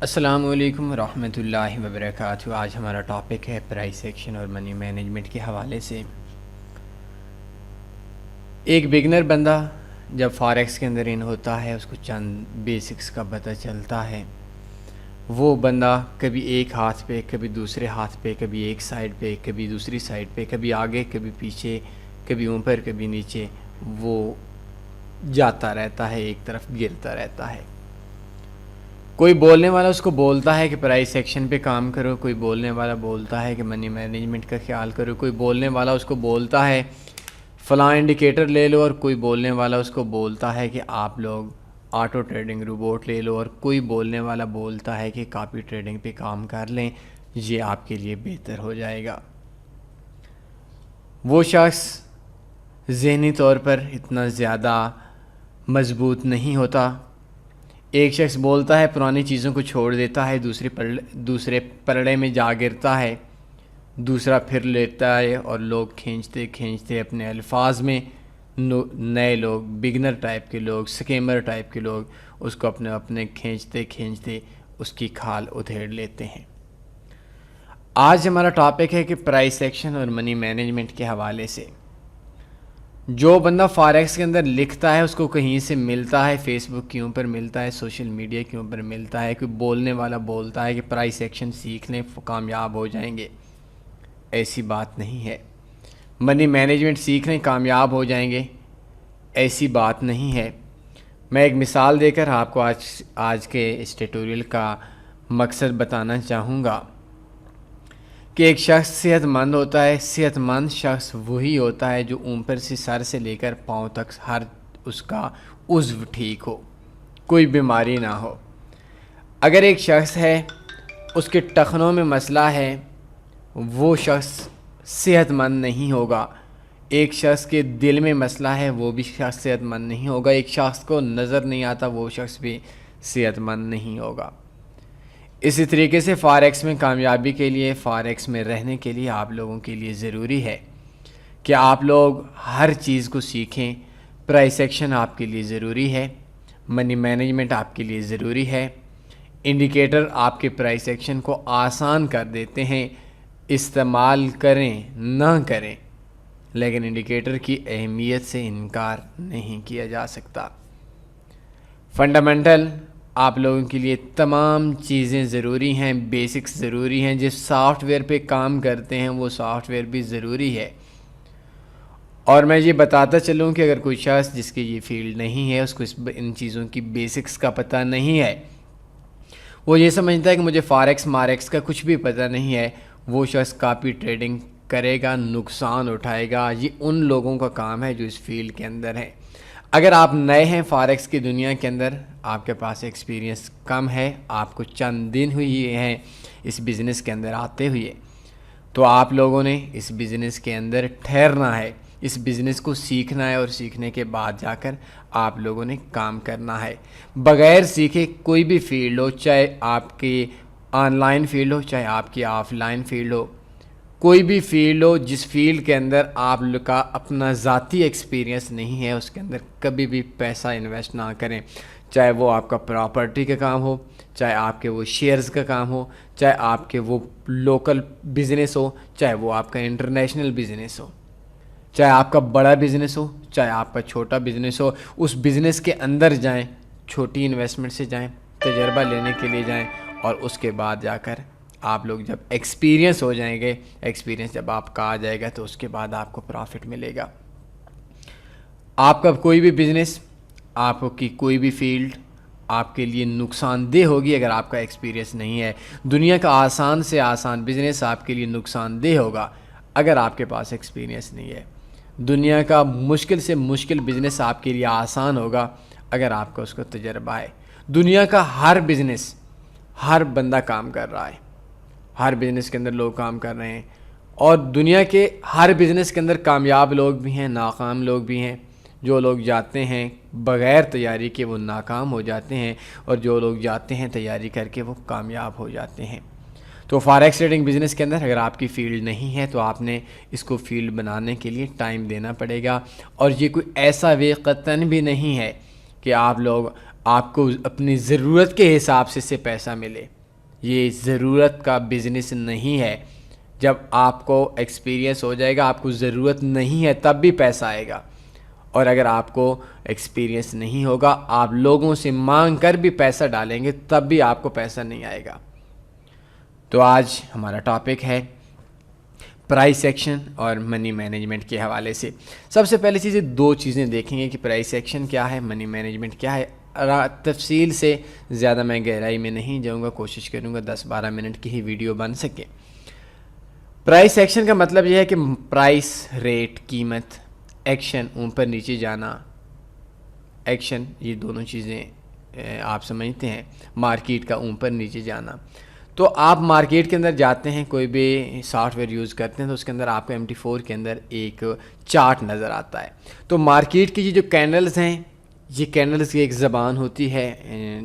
السلام علیکم ورحمۃ اللہ وبرکاتہ۔ آج ہمارا ٹاپک ہے پرائس ایکشن اور منی مینجمنٹ کے حوالے سے۔ ایک بگنر بندہ جب فاریکس کے اندر ان ہوتا ہے، اس کو چند بیسکس کا پتہ چلتا ہے۔ وہ بندہ کبھی ایک ہاتھ پہ، کبھی دوسرے ہاتھ پہ، کبھی ایک سائڈ پہ، کبھی دوسری سائڈ پہ، کبھی آگے، کبھی پیچھے، کبھی اوپر، کبھی نیچے، وہ جاتا رہتا ہے، ایک طرف گرتا رہتا ہے۔ کوئی بولنے والا اس کو بولتا ہے کہ پرائس ایکشن پہ کام کرو، کوئی بولنے والا بولتا ہے کہ منی مینجمنٹ کا خیال کرو، کوئی بولنے والا اس کو بولتا ہے فلاں انڈیکیٹر لے لو، اور کوئی بولنے والا اس کو بولتا ہے کہ آپ لوگ آٹو ٹریڈنگ روبوٹ لے لو، اور کوئی بولنے والا بولتا ہے کہ کاپی ٹریڈنگ پہ کام کر لیں، یہ آپ کے لیے بہتر ہو جائے گا۔ وہ شخص ذہنی طور پر اتنا زیادہ مضبوط نہیں ہوتا۔ ایک شخص بولتا ہے پرانی چیزوں کو چھوڑ دیتا ہے، دوسرے پلڑے میں جا گرتا ہے، دوسرا پھر لیتا ہے، اور لوگ کھینچتے کھینچتے اپنے الفاظ میں نئے لوگ، بگنر ٹائپ کے لوگ، سکیمر ٹائپ کے لوگ اس کو اپنے کھینچتے کھینچتے اس کی کھال ادھیڑ لیتے ہیں۔ آج ہمارا ٹاپک ہے کہ پرائس ایکشن اور منی مینجمنٹ کے حوالے سے۔ جو بندہ فاریکس کے اندر لکھتا ہے اس کو کہیں سے ملتا ہے، فیس بک کے اوپر ملتا ہے، سوشل میڈیا کے اوپر ملتا ہے، کوئی بولنے والا بولتا ہے کہ پرائس ایکشن سیکھ لیں کامیاب ہو جائیں گے۔ ایسی بات نہیں ہے۔ منی مینجمنٹ سیکھ لیں کامیاب ہو جائیں گے، ایسی بات نہیں ہے۔ میں ایک مثال دے کر آپ کو آج کے اس ٹیوٹوریل کا مقصد بتانا چاہوں گا کہ ایک شخص صحت مند ہوتا ہے۔ صحت مند شخص وہی ہوتا ہے جو اوپر سے سر سے لے کر پاؤں تک ہر اس کا عضو ٹھیک ہو، کوئی بیماری نہ ہو۔ اگر ایک شخص ہے اس کے ٹخنوں میں مسئلہ ہے، وہ شخص صحت مند نہیں ہوگا۔ ایک شخص کے دل میں مسئلہ ہے، وہ بھی شخص صحت مند نہیں ہوگا۔ ایک شخص کو نظر نہیں آتا، وہ شخص بھی صحت مند نہیں ہوگا۔ اسی طریقے سے فاریکس میں کامیابی کے لیے، فاریکس میں رہنے کے لیے آپ لوگوں کے لیے ضروری ہے کہ آپ لوگ ہر چیز کو سیکھیں۔ پرائس ایکشن آپ کے لیے ضروری ہے، منی مینجمنٹ آپ کے لیے ضروری ہے۔ انڈیکیٹر آپ کے پرائس ایکشن کو آسان کر دیتے ہیں، استعمال کریں نہ کریں، لیکن انڈیکیٹر کی اہمیت سے انکار نہیں کیا جا سکتا۔ فنڈامنٹل آپ لوگوں کے لیے تمام چیزیں ضروری ہیں، بیسکس ضروری ہیں۔ جس سافٹ ویئر پہ کام کرتے ہیں وہ سافٹ ویئر بھی ضروری ہے۔ اور میں یہ بتاتا چلوں کہ اگر کوئی شخص جس کی یہ فیلڈ نہیں ہے، اس کو ان چیزوں کی بیسکس کا پتہ نہیں ہے، وہ یہ سمجھتا ہے کہ مجھے فاریکس ماریکس کا کچھ بھی پتہ نہیں ہے، وہ شخص کاپی ٹریڈنگ کرے گا، نقصان اٹھائے گا۔ یہ ان لوگوں کا کام ہے جو اس فیلڈ کے اندر ہیں۔ اگر آپ نئے ہیں فاریکس کی دنیا کے اندر، آپ کے پاس ایکسپیرینس کم ہے، آپ کو چند دن ہوئے ہیں اس بزنس کے اندر آتے ہوئے، تو آپ لوگوں نے اس بزنس کے اندر ٹھہرنا ہے، اس بزنس کو سیکھنا ہے، اور سیکھنے کے بعد جا کر آپ لوگوں نے کام کرنا ہے۔ بغیر سیکھے کوئی بھی فیلڈ ہو، چاہے آپ کی آن لائن فیلڈ ہو، چاہے آپ کی آف لائن فیلڈ ہو، کوئی بھی فیلڈ ہو، جس فیلڈ کے اندر آپ کا اپنا ذاتی ایکسپیرینس نہیں ہے، اس کے اندر کبھی بھی پیسہ انویسٹ نہ کریں۔ چاہے وہ آپ کا پراپرٹی کا کام ہو، چاہے آپ کے وہ شیئرز کا کام ہو، چاہے آپ کے وہ لوکل بزنس ہو، چاہے وہ آپ کا انٹرنیشنل بزنس ہو، چاہے آپ کا بڑا بزنس ہو، چاہے آپ کا چھوٹا بزنس ہو، اس بزنس کے اندر جائیں، چھوٹی انویسٹمنٹ سے جائیں، تجربہ لینے کے لیے جائیں، اور اس کے بعد جا کر آپ لوگ جب ایکسپیرینس ہو جائیں گے، ایکسپیرینس جب آپ کا آ جائے گا، تو اس کے بعد آپ کو پرافٹ ملے گا۔ آپ کا کوئی بھی بزنس، آپ کی کوئی بھی فیلڈ آپ کے لیے نقصان دہ ہوگی اگر آپ کا ایکسپیرینس نہیں ہے۔ دنیا کا آسان سے آسان بزنس آپ کے لیے نقصان دہ ہوگا اگر آپ کے پاس ایکسپیرینس نہیں ہے۔ دنیا کا مشکل سے مشکل بزنس آپ کے لیے آسان ہوگا اگر آپ کا اس کا تجربہ ہے۔ دنیا کا ہر بزنس، ہر بندہ کام کر رہا ہے، ہر بزنس کے اندر لوگ کام کر رہے ہیں، اور دنیا کے ہر بزنس کے اندر کامیاب لوگ بھی ہیں، ناکام لوگ بھی ہیں۔ جو لوگ جاتے ہیں بغیر تیاری کے وہ ناکام ہو جاتے ہیں، اور جو لوگ جاتے ہیں تیاری کر کے وہ کامیاب ہو جاتے ہیں۔ تو فاریکس ٹریڈنگ بزنس کے اندر اگر آپ کی فیلڈ نہیں ہے تو آپ نے اس کو فیلڈ بنانے کے لیے ٹائم دینا پڑے گا، اور یہ کوئی ایسا وے قطعاً بھی نہیں ہے کہ آپ لوگ آپ کو اپنی ضرورت کے حساب سے پیسہ ملے. یہ ضرورت کا بزنس نہیں ہے. جب آپ کو ایکسپیرینس ہو جائے گا, آپ کو ضرورت نہیں ہے تب بھی پیسہ آئے گا, اور اگر آپ کو ایکسپیرینس نہیں ہوگا, آپ لوگوں سے مانگ کر بھی پیسہ ڈالیں گے تب بھی آپ کو پیسہ نہیں آئے گا. تو آج ہمارا ٹاپک ہے پرائس ایکشن اور منی مینجمنٹ کے حوالے سے. سب سے پہلے چیزیں 2 چیزیں دیکھیں گے کہ پرائس ایکشن کیا ہے, منی مینجمنٹ کیا ہے. تفصیل سے زیادہ میں گہرائی میں نہیں جاؤں گا, کوشش کروں گا 10-12 منٹ کی ہی ویڈیو بن سکے. پرائس ایکشن کا مطلب یہ ہے کہ پرائس ریٹ قیمت, ایکشن اوپر نیچے جانا, ایکشن یہ دونوں چیزیں آپ سمجھتے ہیں, مارکیٹ کا اوپر نیچے جانا. تو آپ مارکیٹ کے اندر جاتے ہیں, کوئی بھی سافٹ ویئر یوز کرتے ہیں تو اس کے اندر آپ کو MT4 کے اندر ایک چارٹ نظر آتا ہے. تو مارکیٹ کی یہ جو کینڈلز ہیں, یہ کینڈلز کی ایک زبان ہوتی ہے.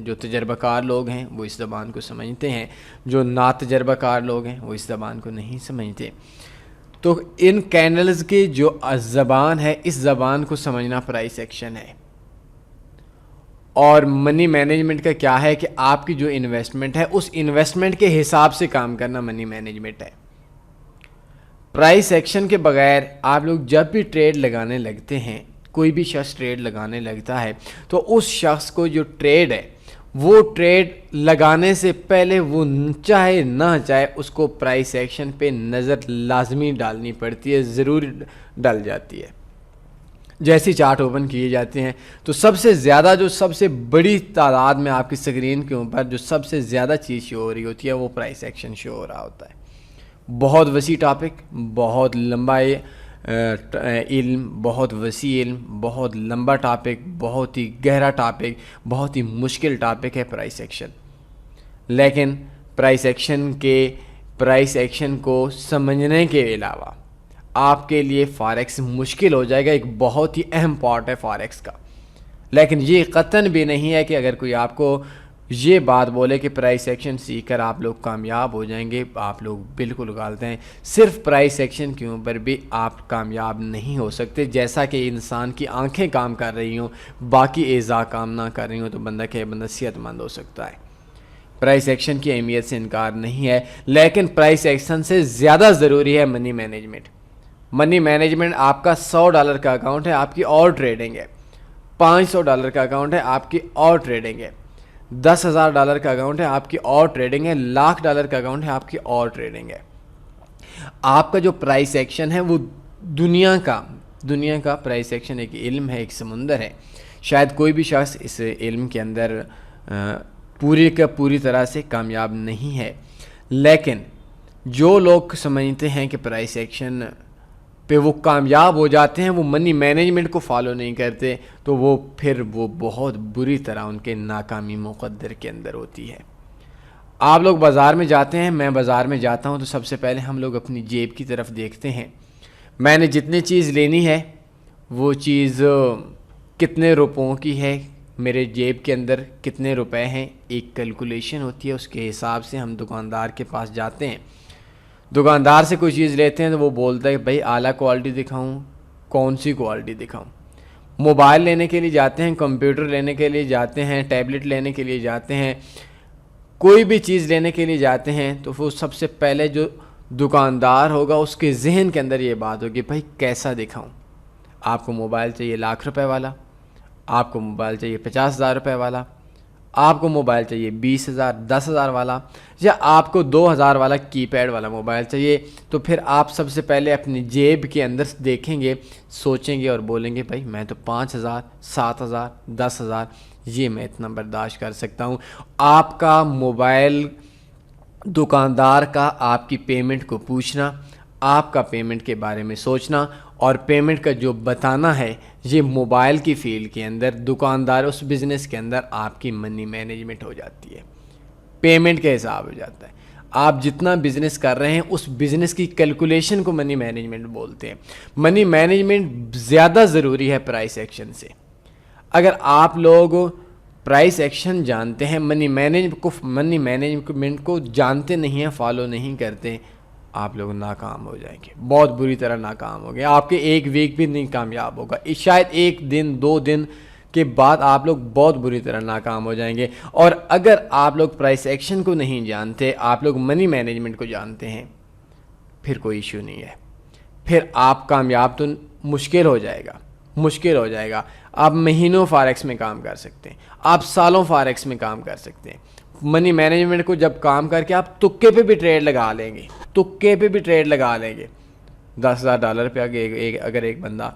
جو تجربہ کار لوگ ہیں وہ اس زبان کو سمجھتے ہیں, جو نا تجربہ کار لوگ ہیں وہ اس زبان کو نہیں سمجھتے. تو ان کینڈلز کی جو زبان ہے, اس زبان کو سمجھنا پرائس ایکشن ہے. اور منی مینجمنٹ کا کیا ہے کہ آپ کی جو انویسٹمنٹ ہے اس انویسٹمنٹ کے حساب سے کام کرنا منی مینجمنٹ ہے. پرائس ایکشن کے بغیر آپ لوگ جب بھی ٹریڈ لگانے لگتے ہیں, کوئی بھی شخص ٹریڈ لگانے لگتا ہے تو اس شخص کو جو ٹریڈ ہے وہ ٹریڈ لگانے سے پہلے وہ چاہے نہ چاہے اس کو پرائس ایکشن پہ نظر لازمی ڈالنی پڑتی ہے, ضرور ڈل جاتی ہے. جیسی چارٹ اوپن کیے جاتے ہیں تو سب سے زیادہ جو سب سے بڑی تعداد میں آپ کی اسکرین کے اوپر جو سب سے زیادہ چیز شو ہو رہی ہوتی ہے وہ پرائس ایکشن شو ہو رہا ہوتا ہے. بہت وسیع ٹاپک, بہت لمبا علم, بہت وسیع علم, بہت لمبا ٹاپک, بہت ہی گہرا ٹاپک, بہت ہی مشکل ٹاپک ہے پرائس ایکشن. لیکن پرائس ایکشن کو سمجھنے کے علاوہ آپ کے لیے فاریکس مشکل ہو جائے گا. ایک بہت ہی اہم پارٹ ہے فاریکس کا. لیکن یہ قطعاً بھی نہیں ہے کہ اگر کوئی آپ کو یہ بات بولے کہ پرائس ایکشن سیکھ کر آپ لوگ کامیاب ہو جائیں گے, آپ لوگ بالکل غلط ہیں. صرف پرائس ایکشن کے اوپر بھی آپ کامیاب نہیں ہو سکتے. جیسا کہ انسان کی آنکھیں کام کر رہی ہوں, باقی اعضاء کام نہ کر رہی ہوں, تو بندہ صحت مند ہو سکتا ہے. پرائس ایکشن کی اہمیت سے انکار نہیں ہے, لیکن پرائس ایکشن سے زیادہ ضروری ہے منی مینجمنٹ. منی مینجمنٹ آپ کا $100 کا اکاؤنٹ ہے, آپ کی اور ٹریڈنگ ہے. $500 کا اکاؤنٹ ہے, آپ کی اور ٹریڈنگ ہے. $10,000 کا اکاؤنٹ ہے, آپ کی اور ٹریڈنگ ہے. $1,00,000 کا اکاؤنٹ ہے, آپ کی اور ٹریڈنگ ہے. آپ کا جو پرائس ایکشن ہے وہ دنیا کا پرائس ایکشن ایک علم ہے, ایک سمندر ہے. شاید کوئی بھی شخص اس علم کے اندر پوری طرح سے کامیاب نہیں ہے. لیکن جو لوگ سمجھتے ہیں کہ پرائس ایکشن پہ وہ کامیاب ہو جاتے ہیں, وہ منی مینجمنٹ کو فالو نہیں کرتے, تو وہ بہت بری طرح ان کے ناکامی مقدر کے اندر ہوتی ہے. آپ لوگ بازار میں جاتے ہیں, میں بازار میں جاتا ہوں, تو سب سے پہلے ہم لوگ اپنی جیب کی طرف دیکھتے ہیں. میں نے جتنی چیز لینی ہے وہ چیز کتنے روپوں کی ہے, میرے جیب کے اندر کتنے روپے ہیں, ایک کیلکولیشن ہوتی ہے. اس کے حساب سے ہم دکاندار کے پاس جاتے ہیں. دکاندار سے کوئی چیز لیتے ہیں تو وہ بولتا ہے کہ بھائی اعلیٰ کوالٹی دکھاؤں, کون سی کوالٹی دکھاؤں. موبائل لینے کے لیے جاتے ہیں, کمپیوٹر لینے کے لیے جاتے ہیں, ٹیبلٹ لینے کے لیے جاتے ہیں, کوئی بھی چیز لینے کے لیے جاتے ہیں, تو وہ سب سے پہلے جو دکاندار ہوگا اس کے ذہن کے اندر یہ بات ہوگی بھائی کیسا دکھاؤں. آپ کو موبائل چاہیے $1,00,000 والا, آپ کو موبائل چاہیے $50,000 والا, آپ کو موبائل چاہیے 20,000 10,000 والا, یا آپ کو 2,000 والا کی پیڈ والا موبائل چاہیے. تو پھر آپ سب سے پہلے اپنی جیب کے اندر دیکھیں گے, سوچیں گے اور بولیں گے بھائی میں تو 5,000 7,000 10,000 یہ میں اتنا برداشت کر سکتا ہوں. آپ کا موبائل دکاندار کا آپ کی پیمنٹ کو پوچھنا, آپ کا پیمنٹ کے بارے میں سوچنا, اور پیمنٹ کا جو بتانا ہے, یہ موبائل کی فیلڈ کے اندر دکاندار اس بزنس کے اندر آپ کی منی مینجمنٹ ہو جاتی ہے. پیمنٹ کا حساب ہو جاتا ہے. آپ جتنا بزنس کر رہے ہیں اس بزنس کی کیلکولیشن کو منی مینجمنٹ بولتے ہیں. منی مینجمنٹ زیادہ ضروری ہے پرائس ایکشن سے. اگر آپ لوگ پرائس ایکشن جانتے ہیں, منی مینجمنٹ کو جانتے نہیں ہیں, فالو نہیں کرتے, آپ لوگ ناکام ہو جائیں گے, بہت بری طرح ناکام ہو گئے. آپ کے ایک ویک بھی نہیں کامیاب ہوگا, شاید 1 دن 2 دن کے بعد آپ لوگ بہت بری طرح ناکام ہو جائیں گے. اور اگر آپ لوگ پرائس ایکشن کو نہیں جانتے, آپ لوگ منی مینجمنٹ کو جانتے ہیں, پھر کوئی ایشو نہیں ہے, پھر آپ کامیاب تو مشکل ہو جائے گا. آپ مہینوں فارکس میں کام کر سکتے ہیں, آپ سالوں فارکس میں کام کر سکتے ہیں. منی مینجمنٹ کو جب کام کر کے آپ تکے پہ بھی ٹریڈ لگا لیں گے, $10,000 پہ اگر ایک بندہ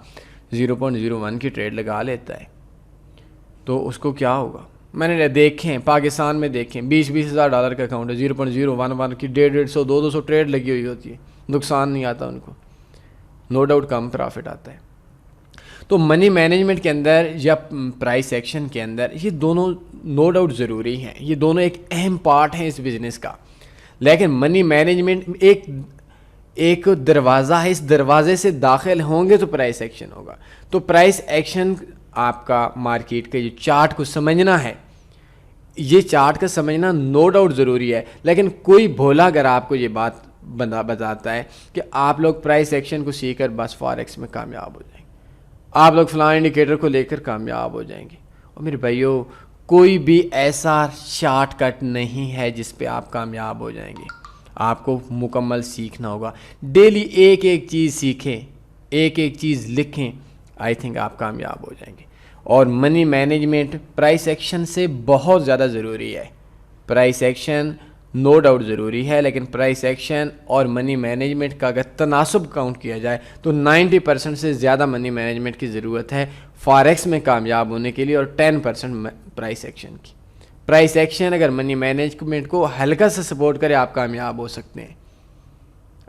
0.01 کی ٹریڈ لگا لیتا ہے تو اس کو کیا ہوگا. میں نے دیکھیں, پاکستان میں دیکھیں, $20,000 کا اکاؤنٹ ہے, 0.011 کی 150-200 ٹریڈ لگی ہوئی ہوتی ہے, نقصان نہیں آتا ان کو, نو ڈاؤٹ کم پرافٹ آتا ہے. تو منی مینجمنٹ کے اندر یا پرائس ایکشن کے اندر یہ دونوں نو ڈاؤٹ ضروری ہیں, یہ دونوں ایک اہم پارٹ ہیں اس بزنس کا. لیکن منی مینجمنٹ ایک دروازہ ہے, اس دروازے سے داخل ہوں گے تو پرائس ایکشن ہوگا. تو پرائس ایکشن آپ کا مارکیٹ کے جو چارٹ کو سمجھنا ہے, یہ چارٹ کا سمجھنا نو ڈاؤٹ ضروری ہے. لیکن کوئی بھولا اگر آپ کو یہ بات بتاتا ہے کہ آپ لوگ پرائس ایکشن کو سیکھ کر بس فاریکس میں کامیاب ہو جائیں گے, آپ لوگ فلاں انڈیکیٹر کو لے کر کامیاب ہو جائیں گے, اور میرے بھائیو کوئی بھی ایسا شارٹ کٹ نہیں ہے جس پہ آپ کامیاب ہو جائیں گے. آپ کو مکمل سیکھنا ہوگا, ڈیلی ایک چیز سیکھیں, ایک چیز لکھیں, آئی تھنک آپ کامیاب ہو جائیں گے. اور منی مینجمنٹ پرائس ایکشن سے بہت زیادہ ضروری ہے. پرائس ایکشن نو ڈاؤٹ ضروری ہے, لیکن پرائس ایکشن اور منی مینجمنٹ کا اگر تناسب کاؤنٹ کیا جائے تو 90% سے زیادہ منی مینجمنٹ کی ضرورت ہے فاریکس میں کامیاب ہونے کے لیے, اور 10% پرائس ایکشن کی. پرائس ایکشن اگر منی مینجمنٹ کو ہلکا سا سپورٹ کرے آپ کامیاب ہو سکتے ہیں.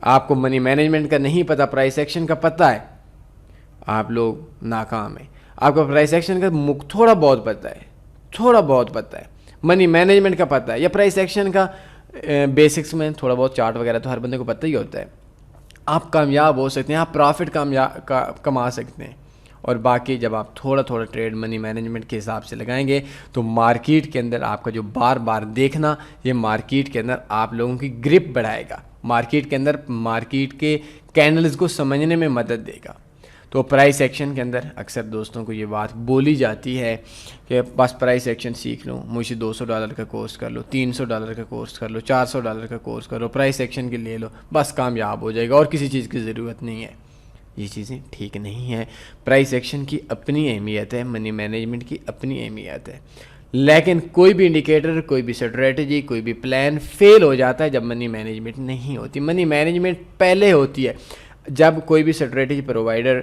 آپ کو منی مینجمنٹ کا نہیں پتہ, پرائس ایکشن کا پتہ ہے, آپ لوگ ناکام ہیں. آپ کو پرائس ایکشن کا تھوڑا بہت پتہ ہے, منی مینجمنٹ کا پتہ ہے, یا پرائس ایکشن کا بیسکس میں تھوڑا بہت چارٹ وغیرہ تو ہر بندے کو پتہ ہی ہوتا ہے, آپ کامیاب ہو سکتے ہیں, آپ پرافٹ کما سکتے ہیں. اور باقی جب آپ تھوڑا ٹریڈ منی مینجمنٹ کے حساب سے لگائیں گے تو مارکیٹ کے اندر آپ کا جو بار بار دیکھنا, یہ مارکیٹ کے اندر آپ لوگوں کی گرپ بڑھائے گا, مارکیٹ کے اندر مارکیٹ کے کینڈلز کو سمجھنے میں مدد دے گا. تو پرائس ایکشن کے اندر اکثر دوستوں کو یہ بات بولی جاتی ہے کہ بس پرائس ایکشن سیکھ لو, مجھے $200 کا کورس کر لو, $300 کا کورس کر لو, $400 کا کورس کر لو, پرائس ایکشن کے لے لو, بس کامیاب ہو جائے گا, اور کسی چیز کی ضرورت نہیں ہے. یہ چیزیں ٹھیک نہیں ہیں. پرائس ایکشن کی اپنی اہمیت ہے, منی مینجمنٹ کی اپنی اہمیت ہے, لیکن کوئی بھی انڈیکیٹر, کوئی بھی اسٹریٹجی, کوئی بھی پلان فیل ہو جاتا ہے جب منی مینجمنٹ نہیں ہوتی. منی مینجمنٹ پہلے ہوتی ہے جب کوئی بھی اسٹریٹجی پرووائڈر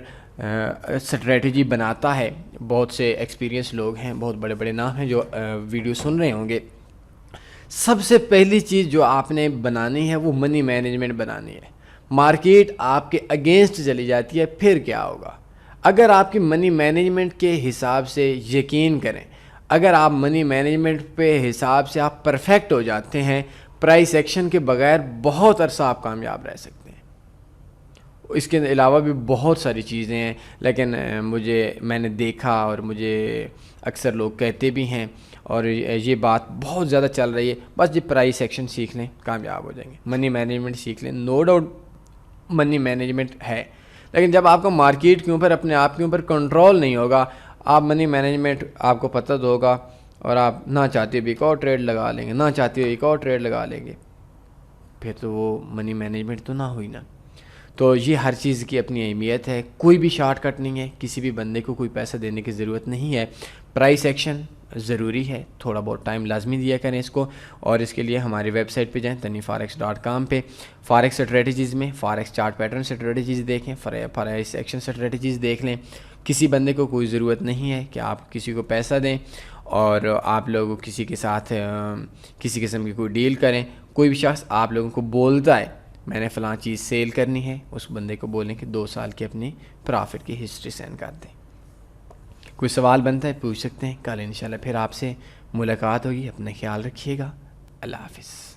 اسٹریٹجی بناتا ہے. بہت سے ایکسپیرینس لوگ ہیں, بہت بڑے بڑے نام ہیں جو ویڈیو سن رہے ہوں گے. سب سے پہلی چیز جو آپ نے بنانی ہے وہ منی مینجمنٹ بنانی ہے. مارکیٹ آپ کے اگینسٹ چلی جاتی ہے, پھر کیا ہوگا؟ اگر آپ کی منی مینجمنٹ کے حساب سے یقین کریں, اگر آپ منی مینجمنٹ پہ حساب سے آپ پرفیکٹ ہو جاتے ہیں, پرائس ایکشن کے بغیر بہت عرصہ آپ کامیاب رہ سکتے ہیں. اس کے علاوہ بھی بہت ساری چیزیں ہیں, لیکن میں نے دیکھا اور مجھے اکثر لوگ کہتے بھی ہیں, اور یہ بات بہت زیادہ چل رہی ہے, بس یہ پرائس ایکشن سیکھ لیں کامیاب ہو جائیں گے, منی مینجمنٹ سیکھ لیں. نو ڈاؤٹ منی مینجمنٹ ہے, لیکن جب آپ کا مارکیٹ کے اوپر, اپنے آپ کے اوپر کنٹرول نہیں ہوگا, آپ منی مینجمنٹ آپ کو پتہ تو ہوگا, اور آپ نہ چاہتے بھی ایک اور ٹریڈ لگا لیں گے, نہ چاہتے ایک اور ٹریڈ لگا لیں گے, پھر تو وہ منی مینجمنٹ تو نہ ہوئی نا. تو یہ ہر چیز کی اپنی اہمیت ہے, کوئی بھی شارٹ کٹ نہیں ہے, کسی بھی بندے کو کوئی پیسہ دینے کی ضرورت نہیں ہے. پرائس ایکشن ضروری ہے, تھوڑا بہت ٹائم لازمی دیا کریں اس کو, اور اس کے لیے ہماری ویب سائٹ پہ جائیں tanifforex.com پہ, فارکس اسٹریٹجیز میں فارکس چارٹ پیٹرن اسٹریٹجیز دیکھیں, پرائس ایکشن اسٹریٹجیز دیکھ لیں. کسی بندے کو کوئی ضرورت نہیں ہے کہ آپ کسی کو پیسہ دیں اور آپ لوگ کسی کے ساتھ کسی قسم کی کوئی ڈیل کریں. کوئی بھی شخص آپ لوگوں کو بولتا ہے میں نے فلاں چیز سیل کرنی ہے, اس بندے کو بولیں کہ 2 سال کی اپنی پرافٹ کی ہسٹری سینڈ کر دیں. کوئی سوال بنتا ہے پوچھ سکتے ہیں. کل انشاءاللہ پھر آپ سے ملاقات ہوگی. اپنا خیال رکھیے گا. اللہ حافظ.